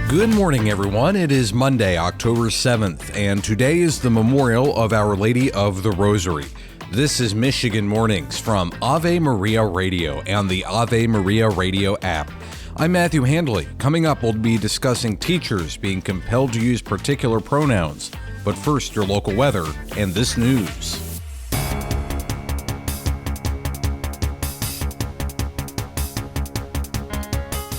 Good morning, everyone. It is Monday, October 7th, and today is the memorial of Our Lady of the Rosary. This is Michigan Mornings from Ave Maria Radio and the Ave Maria Radio app. I'm Matthew Handley. Coming up, we'll be discussing teachers being compelled to use particular pronouns. But first, your local weather and this news.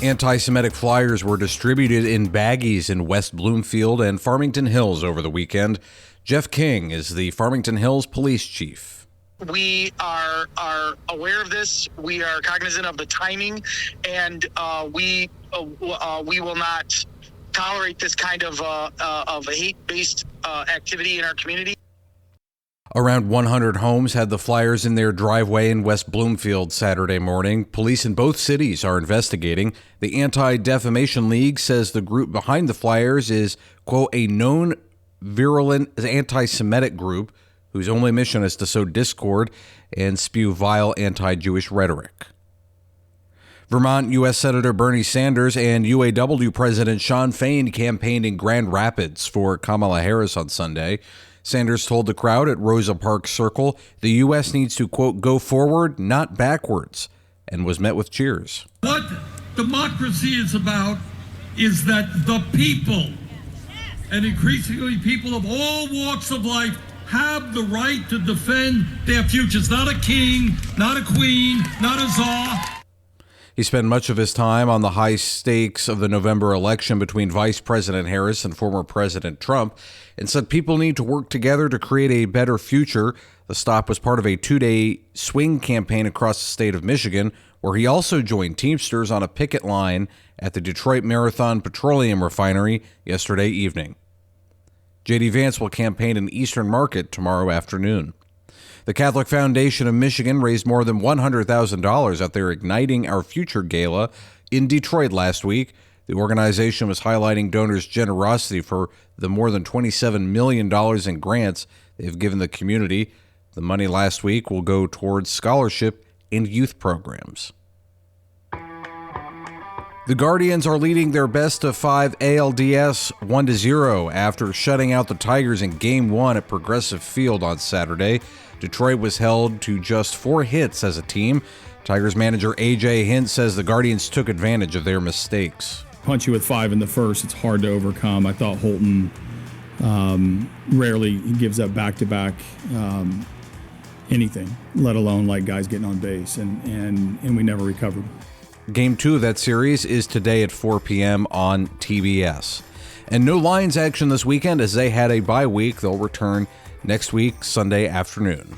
Anti-Semitic flyers were distributed in baggies in West Bloomfield and Farmington Hills over the weekend. Jeff King is the Farmington Hills police chief. We are aware of this. We are cognizant of the timing, and we will not tolerate this kind of hate-based activity in our community. Around 100 homes had the flyers in their driveway in West Bloomfield Saturday morning. Police in both cities are investigating. The Anti-Defamation League says the group behind the flyers is, quote, a known virulent anti-Semitic group whose only mission is to sow discord and spew vile anti-Jewish rhetoric. Vermont U.S. Senator Bernie Sanders and UAW President Shawn Fain campaigned in Grand Rapids for Kamala Harris on Sunday. Sanders told the crowd at Rosa Parks Circle the U.S. needs to, quote, go forward, not backwards, and was met with cheers. What democracy is about is that the people, and increasingly people of all walks of life, have the right to defend their futures. Not a king, not a queen, not a czar. He spent much of his time on the high stakes of the November election between Vice President Harris and former President Trump and said people need to work together to create a better future. The stop was part of a two-day swing campaign across the state of Michigan, where he also joined Teamsters on a picket line at the Detroit Marathon Petroleum Refinery yesterday evening. J.D. Vance will campaign in Eastern Market tomorrow afternoon. The Catholic Foundation of Michigan raised more than $100,000 at their Igniting Our Future Gala in Detroit last week. The organization was highlighting donors' generosity for the more than $27 million in grants they've given the community. The money last week will go towards scholarship and youth programs. The Guardians are leading their best-of-5 ALDS 1-0 after shutting out the Tigers in Game 1 at Progressive Field on Saturday. Detroit was held to just 4 hits as a team. Tigers manager A.J. Hint says the Guardians took advantage of their mistakes. Punch you with 5 in the first, it's hard to overcome. I thought Holton rarely gives up back-to-back anything, let alone like guys getting on base, and we never recovered. Game 2 of that series is today at 4 p.m. on TBS. And no Lions action this weekend as they had a bye week. They'll return next week, Sunday afternoon.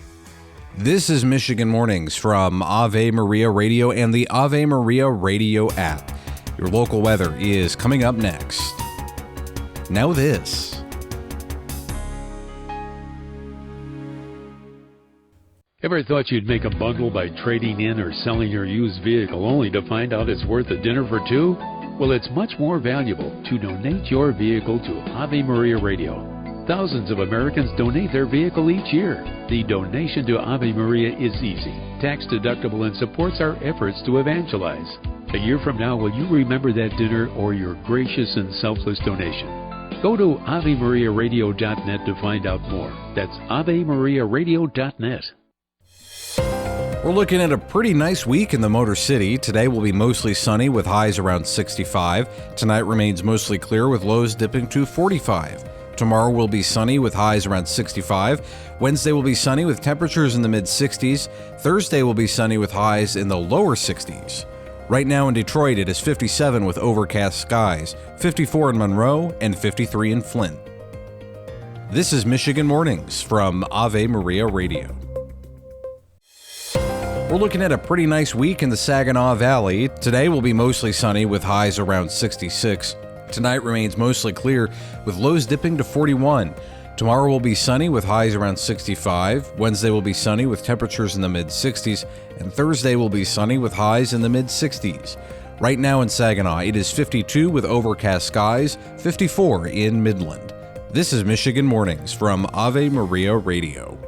This is Michigan Mornings from Ave Maria Radio and the Ave Maria Radio app. Your local weather is coming up next. Now this. Ever thought you'd make a bundle by trading in or selling your used vehicle only to find out it's worth a dinner for two? Well, it's much more valuable to donate your vehicle to Ave Maria Radio. Thousands of Americans donate their vehicle each year. The donation to Ave Maria is easy, tax deductible, and supports our efforts to evangelize. A year from now, will you remember that dinner or your gracious and selfless donation? Go to AveMariaRadio.net to find out more. That's AveMariaRadio.net. We're looking at a pretty nice week in the Motor City. Today will be mostly sunny with highs around 65. Tonight remains mostly clear with lows dipping to 45. Tomorrow will be sunny with highs around 65. Wednesday will be sunny with temperatures in the mid-60s. Thursday will be sunny with highs in the lower 60s. Right now in Detroit, it is 57 with overcast skies, 54 in Monroe, and 53 in Flint. This is Michigan Mornings from Ave Maria Radio. We're looking at a pretty nice week in the Saginaw Valley. Today will be mostly sunny with highs around 66. Tonight remains mostly clear with lows dipping to 41. Tomorrow will be sunny with highs around 65. Wednesday will be sunny with temperatures in the mid-60s. And Thursday will be sunny with highs in the mid-60s. Right now in Saginaw, it is 52 with overcast skies, 54 in Midland. This is Michigan Mornings from Ave Maria Radio.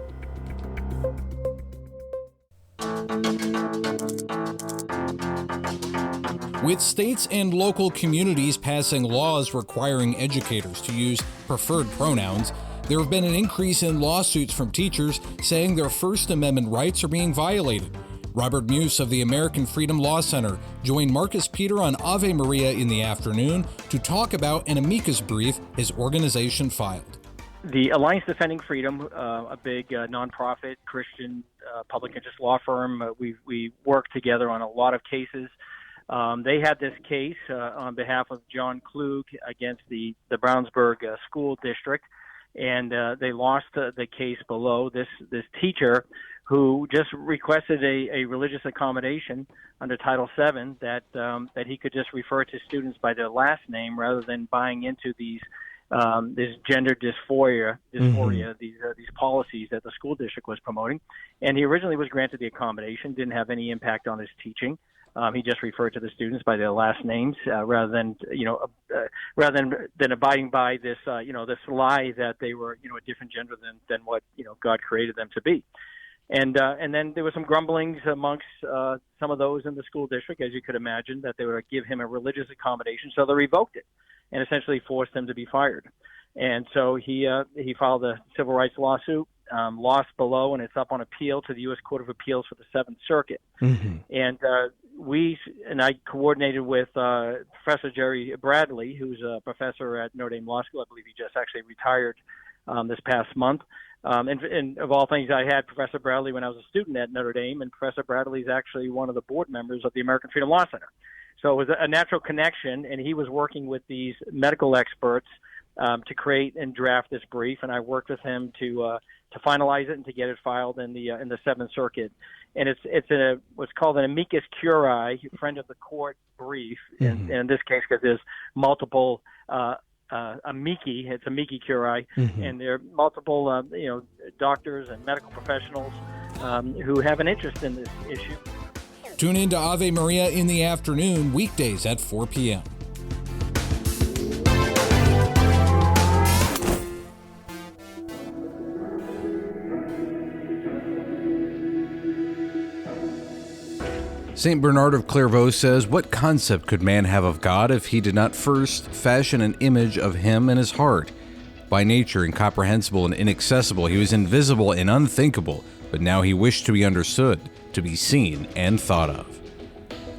With states and local communities passing laws requiring educators to use preferred pronouns, there have been an increase in lawsuits from teachers saying their First Amendment rights are being violated. Robert Muse of the American Freedom Law Center joined Marcus Peter on Ave Maria in the afternoon to talk about an amicus brief his organization filed. The Alliance Defending Freedom, a big nonprofit Christian public interest law firm, we work together on a lot of cases. They had this case on behalf of John Klug against the Brownsburg School District, and they lost the case below. This teacher who just requested a religious accommodation under Title VII that he could just refer to students by their last name rather than buying into these this gender dysphoria, these policies that the school district was promoting. And he originally was granted the accommodation, didn't have any impact on his teaching. He just referred to the students by their last names rather than abiding by this this lie that they were a different gender than what God created them to be. And then there were some grumblings amongst some of those in the school district, as you could imagine, that they would give him a religious accommodation, so they revoked it and essentially forced him to be fired. And so he filed a civil rights lawsuit, lost below, and it's up on appeal to the U.S. Court of Appeals for the Seventh Circuit. Mm-hmm. And I coordinated with Professor Jerry Bradley, who's a professor at Notre Dame Law School. I believe he just actually retired this past month. And of all things, I had Professor Bradley when I was a student at Notre Dame, and Professor Bradley is actually one of the board members of the American Freedom Law Center. So it was a natural connection, and he was working with these medical experts to create and draft this brief, and I worked with him to finalize it and to get it filed in the Seventh Circuit. And it's what's called an amicus curiae, friend of the court brief. Mm-hmm. In this case, because there's multiple amici, it's amici curiae, mm-hmm. and there are multiple doctors and medical professionals who have an interest in this issue. Tune in to Ave Maria in the afternoon, weekdays at 4 p.m. St. Bernard of Clairvaux says, "What concept could man have of God if he did not first fashion an image of him in his heart? By nature incomprehensible and inaccessible, he was invisible and unthinkable, but now he wished to be understood, to be seen and thought of."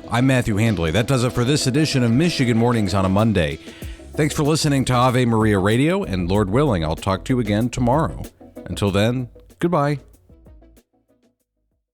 I'm Matthew Handley. That does it for this edition of Michigan Mornings on a Monday. Thanks for listening to Ave Maria Radio, and Lord willing, I'll talk to you again tomorrow. Until then, goodbye.